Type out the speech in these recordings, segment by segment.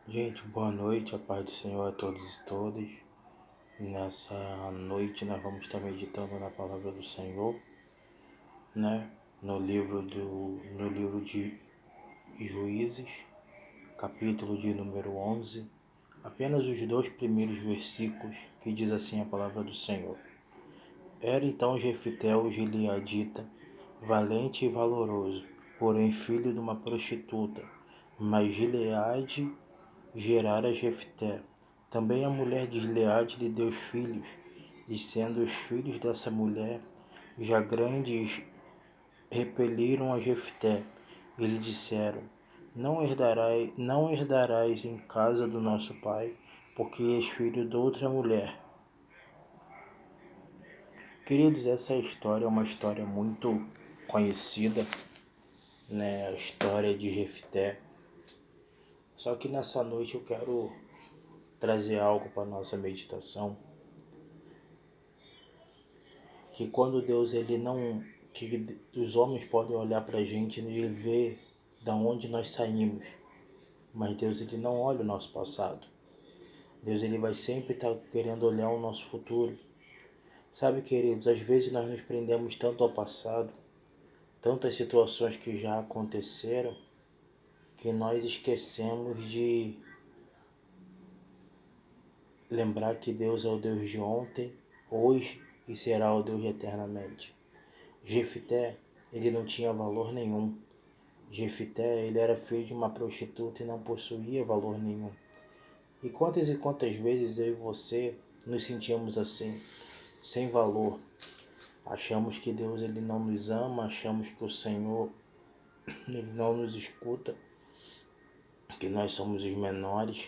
Gente, boa noite, a paz do Senhor a todos e todas. Nessa noite nós vamos estar meditando na palavra do Senhor, né? No livro de Juízes, capítulo de número 11, apenas os dois primeiros versículos, que diz assim a palavra do Senhor. Era então Jefité o gileadita, valente e valoroso, porém filho de uma prostituta, mas Gileade gerara Jefté. Também a mulher de Gileade lhe deu filhos, e sendo os filhos dessa mulher já grandes, repeliram a Jefté, e lhe disseram: não herdarás em casa do nosso pai, porque és filho de outra mulher. Queridos, essa história é uma história muito conhecida, né? A história de Jefté. Só que nessa noite eu quero trazer algo para nossa meditação, que quando Deus ele não, que os homens podem olhar para a gente e ver da onde nós saímos, mas Deus ele não olha o nosso passado. Deus ele vai sempre estar querendo olhar o nosso futuro. Sabe, queridos, às vezes nós nos prendemos tanto ao passado, tantas situações que já aconteceram, que nós esquecemos de lembrar que Deus é o Deus de ontem, hoje e será o Deus eternamente. Jefité, ele não tinha valor nenhum. Jefité, ele era filho de uma prostituta e não possuía valor nenhum. E quantas vezes eu e você nos sentimos assim, sem valor. Achamos que Deus ele não nos ama, achamos que o Senhor ele não nos escuta, que nós somos os menores,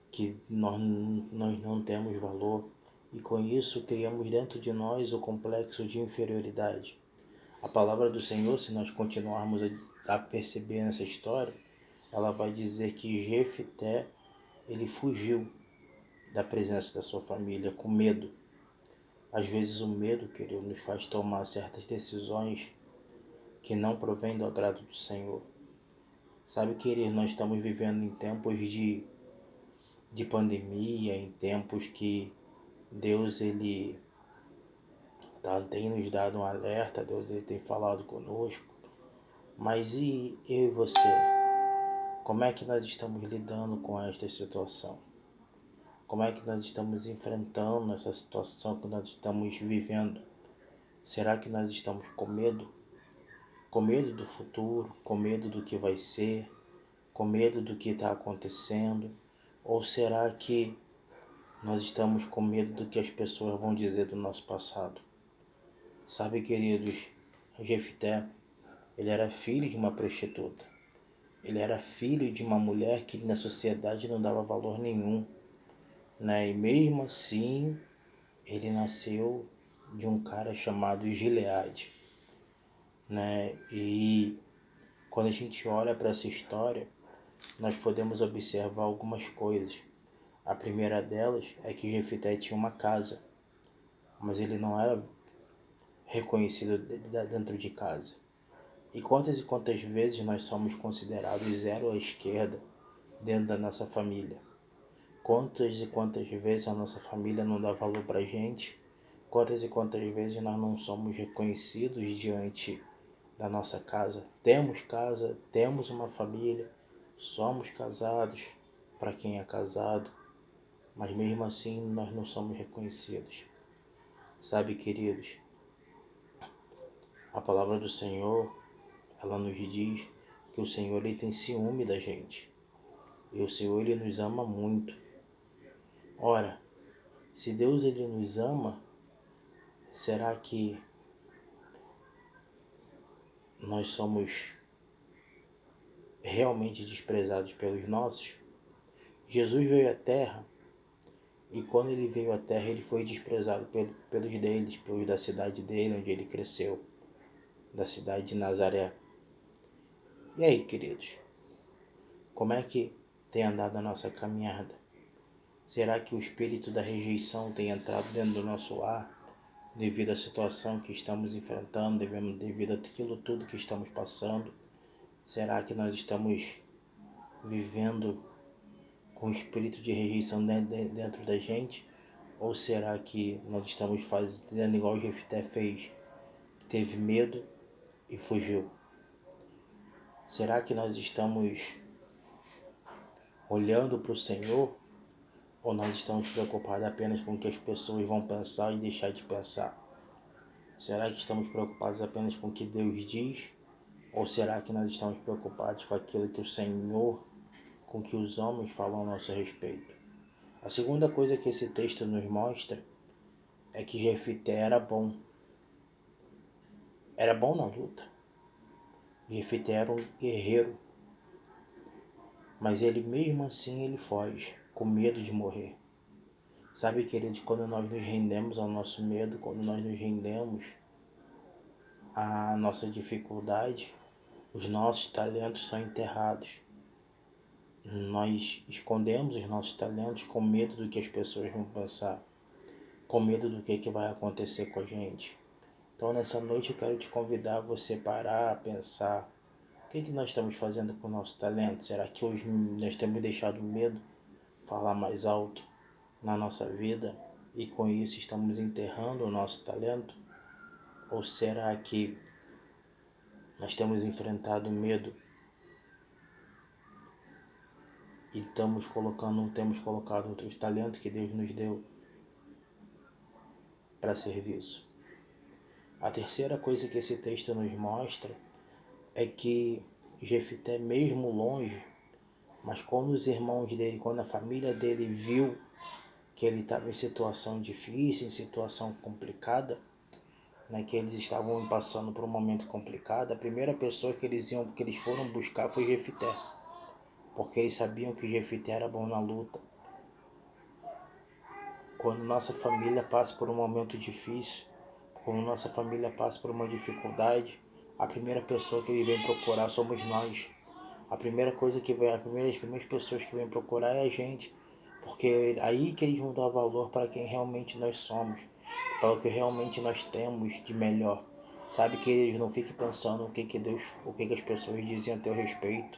que nós não temos valor. E com isso criamos dentro de nós o complexo de inferioridade. A palavra do Senhor, se nós continuarmos a perceber nessa história, ela vai dizer que Jefité, ele fugiu da presença da sua família com medo. Às vezes o medo, querido, nos faz tomar certas decisões que não provêm do agrado do Senhor. Sabe, querido, nós estamos vivendo em tempos de pandemia, em tempos que Deus ele tem nos dado um alerta, Deus ele tem falado conosco. Mas e eu e você? Como é que nós estamos lidando com esta situação? Como é que nós estamos enfrentando essa situação que nós estamos vivendo? Será que nós estamos com medo? Com medo do futuro? Com medo do que vai ser? Com medo do que está acontecendo? Ou será que nós estamos com medo do que as pessoas vão dizer do nosso passado? Sabe, queridos, Jefté, ele era filho de uma prostituta. Ele era filho de uma mulher que na sociedade não dava valor nenhum, né? E mesmo assim, ele nasceu de um cara chamado Gileade, né? E quando a gente olha para essa história, nós podemos observar algumas coisas. A primeira delas é que Jefité tinha uma casa, mas ele não era reconhecido dentro de casa. E quantas vezes nós somos considerados zero à esquerda dentro da nossa família? Quantas e quantas vezes a nossa família não dá valor pra gente? Quantas e quantas vezes nós não somos reconhecidos diante da nossa casa, temos uma família, somos casados para quem é casado, mas mesmo assim nós não somos reconhecidos. Sabe, queridos, a palavra do Senhor, ela nos diz que o Senhor ele tem ciúme da gente. E o Senhor ele nos ama muito. Ora, se Deus ele nos ama, será que nós somos realmente desprezados pelos nossos? Jesus veio à Terra e quando ele veio à Terra ele foi desprezado pelos deles, pelos da cidade dele, onde ele cresceu, da cidade de Nazaré. E aí, queridos, como é que tem andado a nossa caminhada? Será que o espírito da rejeição tem entrado dentro do nosso lar devido à situação que estamos enfrentando, devido àquilo tudo que estamos passando? Será que nós estamos vivendo com o espírito de rejeição dentro da gente? Ou será que nós estamos fazendo igual o Jefté fez? Teve medo e fugiu? Será que nós estamos olhando para o Senhor? Ou nós estamos preocupados apenas com o que as pessoas vão pensar e deixar de pensar? Será que estamos preocupados apenas com o que Deus diz? Ou será que nós estamos preocupados com aquilo que o Senhor, com que os homens falam a nosso respeito? A segunda coisa que esse texto nos mostra é que Jefité era bom. Era bom na luta. Jefité era um guerreiro. Mas ele mesmo assim ele foge, com medo de morrer. Sabe, queridos, quando nós nos rendemos ao nosso medo, quando nós nos rendemos à nossa dificuldade, os nossos talentos são enterrados. Nós escondemos os nossos talentos com medo do que as pessoas vão pensar, com medo do que vai acontecer com a gente. Então nessa noite eu quero te convidar a você parar, a pensar, o que nós estamos fazendo com o nosso talento? Será que hoje nós temos deixado o medo falar mais alto na nossa vida e com isso estamos enterrando o nosso talento? Ou será que nós temos enfrentado o medo e temos colocado outros talentos que Deus nos deu para serviço? A terceira coisa que esse texto nos mostra é que Jefité, mesmo longe, mas quando os irmãos dele, quando a família dele viu que ele estava em situação difícil, em situação complicada, né, que eles estavam passando por um momento complicado, a primeira pessoa que eles foram buscar foi Jefité, porque eles sabiam que Jefité era bom na luta. Quando nossa família passa por um momento difícil, quando nossa família passa por uma dificuldade, a primeira pessoa que ele vem procurar somos nós. As primeiras pessoas que vêm procurar é a gente, porque é aí que eles vão dar valor para quem realmente nós somos, para o que realmente nós temos de melhor. Sabe, que eles não fiquem pensando o que as pessoas dizem a teu respeito.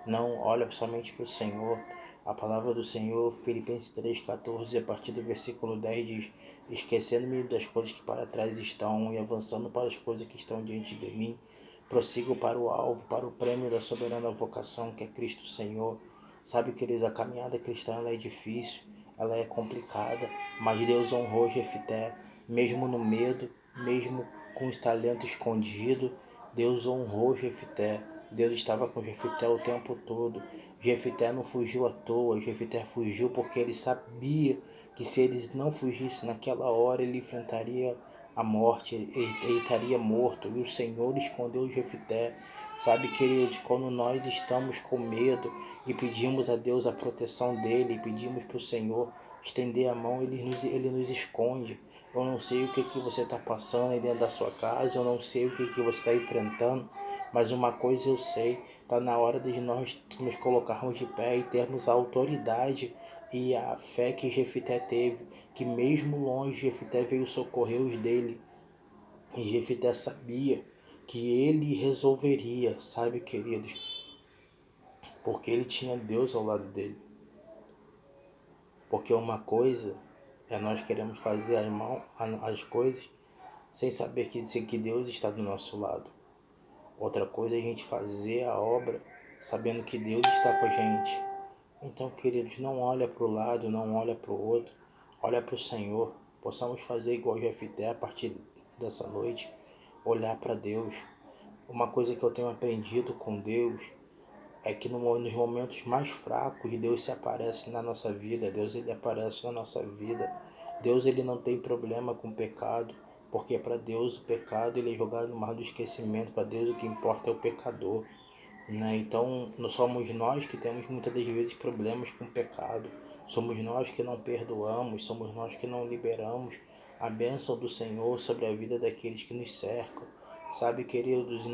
Não, olha somente para o Senhor. A palavra do Senhor, Filipenses 3,14, a partir do versículo 10 diz: esquecendo-me das coisas que para trás estão e avançando para as coisas que estão diante de mim, prossigo para o alvo, para o prêmio da soberana vocação que é Cristo Senhor. Sabe, queridos, a caminhada cristã ela é difícil, ela é complicada, mas Deus honrou Jefité, mesmo no medo, mesmo com os talentos escondidos, Deus honrou Jefité. Deus estava com Jefité o tempo todo. Jefité não fugiu à toa, Jefité fugiu porque ele sabia que se ele não fugisse naquela hora, ele enfrentaria a morte, ele estaria morto. E o Senhor escondeu Jefité. Sabe, queridos, quando nós estamos com medo e pedimos a Deus a proteção dele, pedimos para o Senhor estender a mão, ele nos esconde. Eu não sei o que você está passando aí dentro da sua casa, eu não sei o que você está enfrentando, mas uma coisa eu sei, está na hora de nós nos colocarmos de pé e termos a autoridade e a fé que Jefité teve, que mesmo longe Jefité veio socorrer os dele. E Jefité sabia que ele resolveria, sabe, queridos, porque ele tinha Deus ao lado dele. Porque uma coisa é nós queremos fazer as coisas sem saber que Deus está do nosso lado. Outra coisa é a gente fazer a obra sabendo que Deus está com a gente. Então, queridos, não olha para o lado, não olha para o outro, olha para o Senhor. Possamos fazer igual Jefité a partir dessa noite, olhar para Deus. Uma coisa que eu tenho aprendido com Deus é que nos momentos mais fracos, Deus se aparece na nossa vida. Deus ele aparece na nossa vida. Deus ele não tem problema com o pecado, porque para Deus o pecado ele é jogado no mar do esquecimento. Para Deus o que importa é o pecador, né? Então não somos nós que temos muitas das vezes problemas com o pecado. Somos nós que não perdoamos, somos nós que não liberamos a bênção do Senhor sobre a vida daqueles que nos cercam. Sabe, queridos,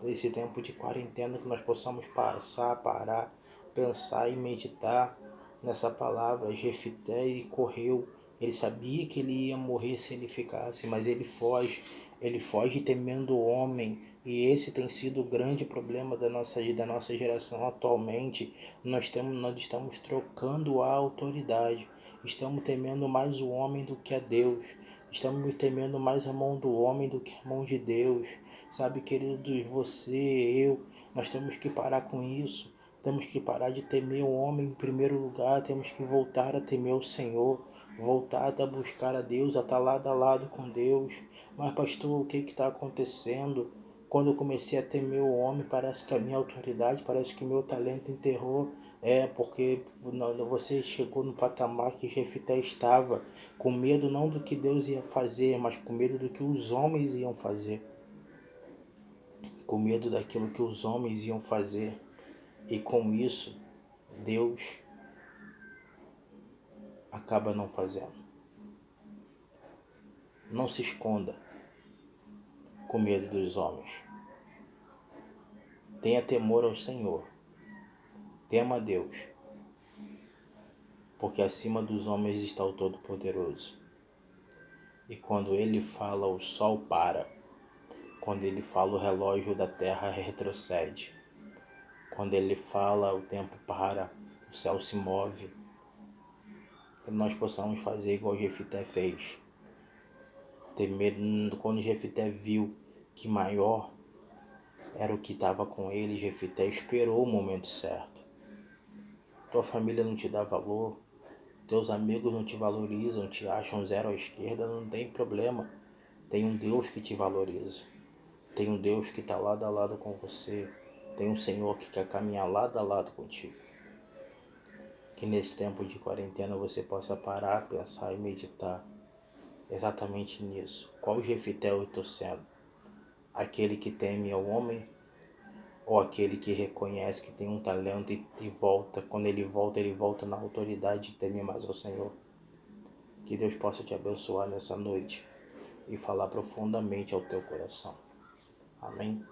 nesse tempo de quarentena que nós possamos parar, pensar e meditar nessa palavra. Jefité, ele correu, ele sabia que ele ia morrer se ele ficasse, mas ele foge temendo o homem, E esse tem sido o grande problema da nossa geração atualmente. Nós estamos trocando a autoridade. Estamos temendo mais o homem do que a Deus. Estamos temendo mais a mão do homem do que a mão de Deus. Sabe, queridos, você, eu, nós temos que parar com isso. Temos que parar de temer o homem em primeiro lugar. Temos que voltar a temer o Senhor. Voltar a buscar a Deus, a estar lado a lado com Deus. Mas pastor, o que está acontecendo? Quando eu comecei a temer o homem, parece que a minha autoridade, parece que o meu talento enterrou. É, porque você chegou no patamar que Jefité estava, com medo não do que Deus ia fazer, mas com medo do que os homens iam fazer. Com medo daquilo que os homens iam fazer. E com isso, Deus acaba não fazendo. Não se esconda com medo dos homens. Tenha temor ao Senhor. Tema a Deus. Porque acima dos homens está o Todo-Poderoso. E quando ele fala, o sol para. Quando ele fala, o relógio da terra retrocede. Quando ele fala, o tempo para, o céu se move. Que nós possamos fazer igual Jefité fez. Quando Jefité viu que maior era o que estava com ele, Jefité esperou o momento certo. Tua família não te dá valor, teus amigos não te valorizam, te acham zero à esquerda, não tem problema. Tem um Deus que te valoriza. Tem um Deus que está lado a lado com você. Tem um Senhor que quer caminhar lado a lado contigo. Que nesse tempo de quarentena você possa parar, pensar e meditar exatamente nisso. Qual Jefité eu estou sendo? Aquele que teme ao homem? Ou aquele que reconhece que tem um talento e volta? Quando ele volta na autoridade e teme mais ao Senhor. Que Deus possa te abençoar nessa noite e falar profundamente ao teu coração. Amém?